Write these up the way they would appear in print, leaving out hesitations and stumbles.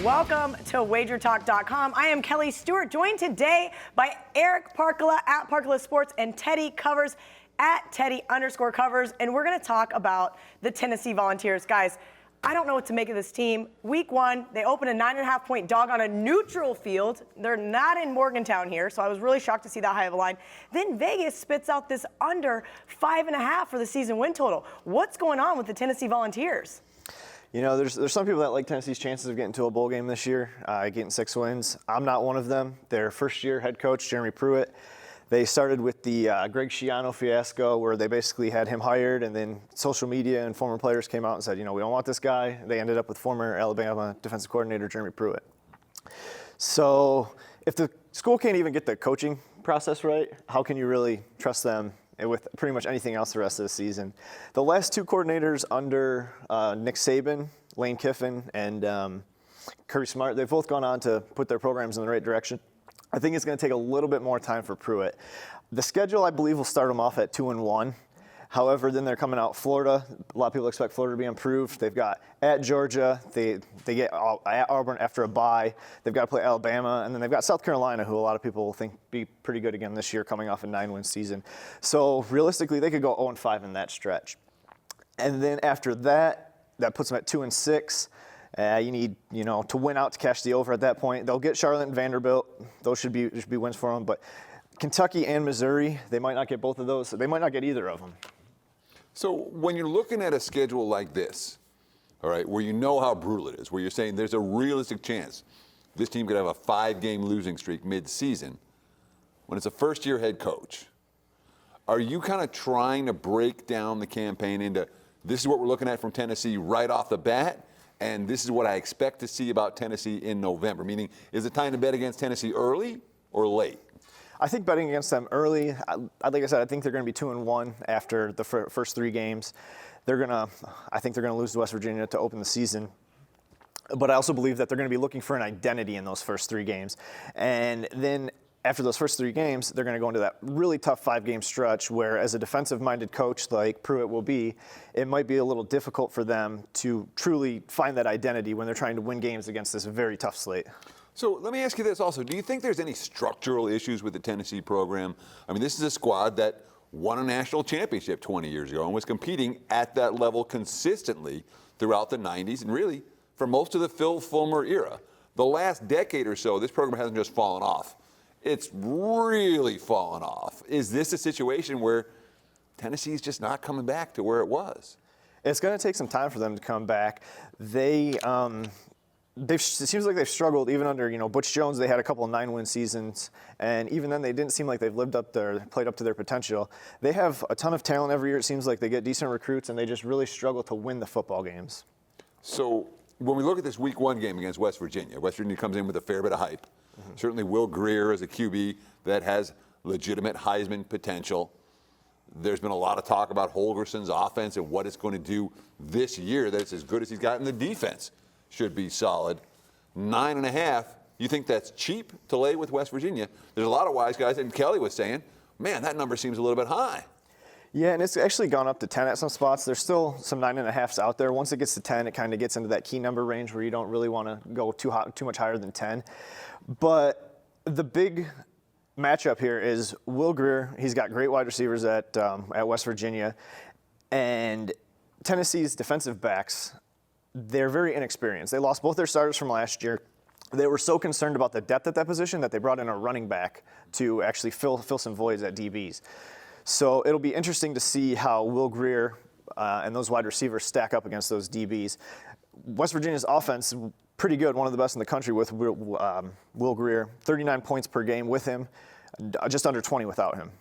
Welcome to WagerTalk.com. I am Kelly Stewart, joined today by Eric Parkala at Parkala Sports and Teddy Covers at Teddy_Covers. And we're going to talk about the Tennessee Volunteers. Guys, I don't know what to make of this team. Week 1, they opened a 9.5-point dog on a neutral field. They're not in Morgantown here, so I was really shocked to see that high of a line. Then Vegas spits out this under 5.5 for the season win total. What's going on with the Tennessee Volunteers? You know, there's some people that like Tennessee's chances of getting to a bowl game this year, getting 6 wins. I'm not one of them. Their first-year head coach, Jeremy Pruitt, they started with the Greg Schiano fiasco, where they basically had him hired, and then social media and former players came out and said, you know, we don't want this guy. They ended up with former Alabama defensive coordinator Jeremy Pruitt. So if the school can't even get the coaching process right, how can you really trust them with pretty much anything else the rest of the season? The last 2 coordinators under Nick Saban, Lane Kiffin, and Kirby Smart, they've both gone on to put their programs in the right direction. I think it's going to take a little bit more time for Pruitt. The schedule, I believe, will start them off at 2-1. However, then they're coming out Florida. A lot of people expect Florida to be improved. They've got at Georgia. They get at Auburn after a bye. They've got to play Alabama. And then they've got South Carolina, who a lot of people think be pretty good again this year, coming off a 9-win season. So realistically, they could go 0-5 in that stretch. And then after that, that puts them at 2-6. You need, to win out to cash the over at that point. They'll get Charlotte and Vanderbilt. Those should be wins for them. But Kentucky and Missouri, they might not get both of those. They might not get either of them. So when you're looking at a schedule like this, all right, where you know how brutal it is, where you're saying there's a realistic chance this team could have a 5-game losing streak mid-season, when it's a first-year head coach, are you kind of trying to break down the campaign into this is what we're looking at from Tennessee right off the bat, and this is what I expect to see about Tennessee in November? Meaning, is it time to bet against Tennessee early or late? I think betting against them early, like I said, I think they're going to be 2-1 after the first 3 games. I think they're going to lose to West Virginia to open the season. But I also believe that they're going to be looking for an identity in those first 3 games. And then after those first 3 games, they're going to go into that really tough 5-game stretch where, as a defensive-minded coach like Pruitt will be, it might be a little difficult for them to truly find that identity when they're trying to win games against this very tough slate. So let me ask you this also. Do you think there's any structural issues with the Tennessee program? I mean, this is a squad that won a national championship 20 years ago and was competing at that level consistently throughout the 90s and really for most of the Phil Fulmer era. The last decade or so, this program hasn't just fallen off. It's really fallen off. Is this a situation where Tennessee's just not coming back to where it was? It's going to take some time for them to come back. It seems like they've struggled even under, Butch Jones. They had a couple of 9-win seasons, and even then they didn't seem like they've played up to their potential. They have a ton of talent every year. It seems like they get decent recruits, and they just really struggle to win the football games. So when we look at this Week 1 game against West Virginia comes in with a fair bit of hype. Mm-hmm. Certainly Will Grier is a QB that has legitimate Heisman potential. There's been a lot of talk about Holgerson's offense and what it's going to do this year, that it's as good as he's got in the defense. Should be solid. 9.5, you think that's cheap to lay with West Virginia? There's a lot of wise guys, and Kelly was saying, man, that number seems a little bit high. Yeah, and it's actually gone up to 10 at some spots. There's still some 9.5s out there. Once it gets to 10, it kind of gets into that key number range where you don't really want to go too much higher than 10. But the big matchup here is Will Grier. He's got great wide receivers at West Virginia, and Tennessee's defensive backs, they're very inexperienced. They lost both their starters from last year. They were so concerned about the depth at that position that they brought in a running back to actually fill some voids at DBs. So it'll be interesting to see how Will Grier and those wide receivers stack up against those DBs. West Virginia's offense, pretty good, one of the best in the country with Will Grier. 39 points per game with him, just under 20 without him.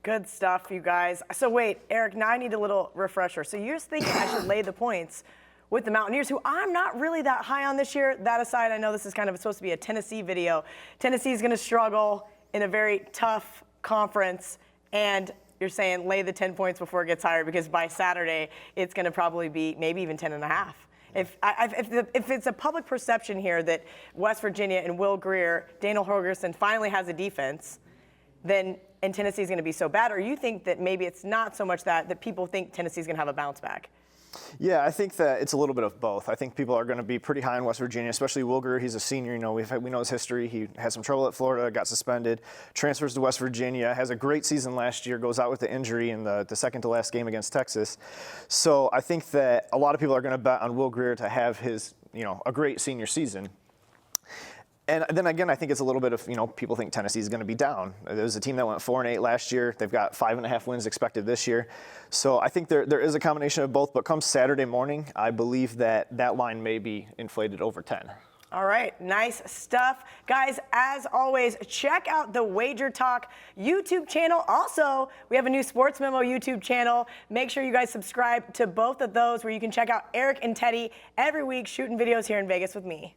Good stuff, you guys. So wait, Eric, now I need a little refresher. So you're thinking I should lay the points with the Mountaineers, who I'm not really that high on this year. That aside, I know this is kind of supposed to be a Tennessee video. Tennessee's going to struggle in a very tough conference, and you're saying lay the 10 points before it gets higher, because by Saturday it's going to probably be maybe even 10.5. If it's a public perception here that West Virginia and Will Grier, Daniel Holgerson finally has a defense, then Tennessee is going to be so bad, or you think that maybe it's not so much that people think Tennessee's going to have a bounce back? Yeah, I think that it's a little bit of both. I think people are going to be pretty high in West Virginia, especially Will Greer. He's a senior. You know, we know his history. He had some trouble at Florida, got suspended, transfers to West Virginia, has a great season last year, goes out with the injury in the second to last game against Texas. So I think that a lot of people are going to bet on Will Greer to have his, a great senior season. And then again, I think it's a little bit of, people think Tennessee is going to be down. There's a team that went 4-8 last year. They've got 5.5 wins expected this year. So I think there is a combination of both. But come Saturday morning, I believe that line may be inflated over 10. All right, nice stuff. Guys, as always, check out the WagerTalk YouTube channel. Also, we have a new Sports Memo YouTube channel. Make sure you guys subscribe to both of those where you can check out Eric and Teddy every week shooting videos here in Vegas with me.